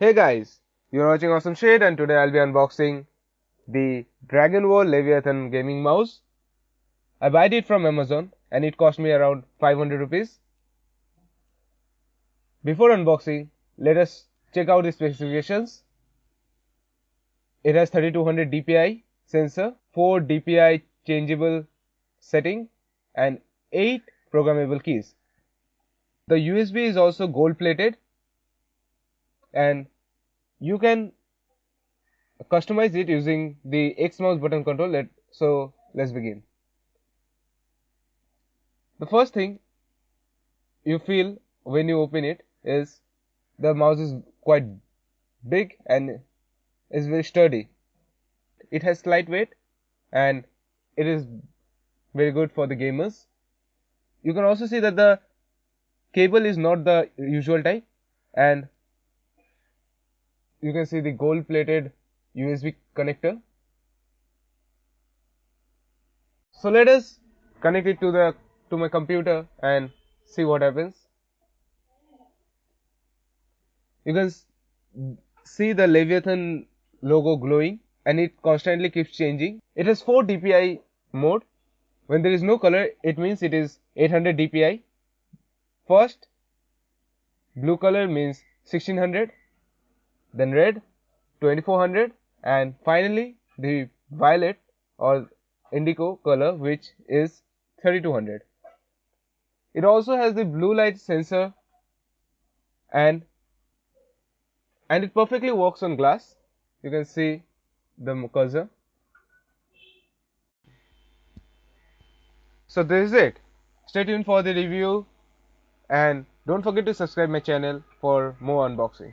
Hey guys, you're watching Awesome Shade and today I'll be unboxing the Dragonwar Levianthan gaming mouse. I bought it from Amazon and it cost me around 500 rupees. Before unboxing, let us check out the specifications. It has 3200 DPI sensor, 4 DPI changeable setting and 8 programmable keys. The USB is also gold plated and you can customize it using the X mouse button control. So let's begin. The first thing you feel when you open it is the mouse is quite big and is very sturdy. It has slight weight and it is very good for the gamers. You can also see that the cable is not the usual type and you can see the gold plated USB connector. So let us connect it to my computer and see what happens. You can see the Leviathan logo glowing and it constantly keeps changing. It has 4 DPI mode. When there is no color, it means it is 800 DPI. First, blue color means 1600, then red 2400, and finally the violet or indigo color, which is 3200. It also has the blue light sensor and it perfectly works on glass. You can see the cursor. So this is it. Stay tuned for the review and don't forget to subscribe my channel for more unboxing.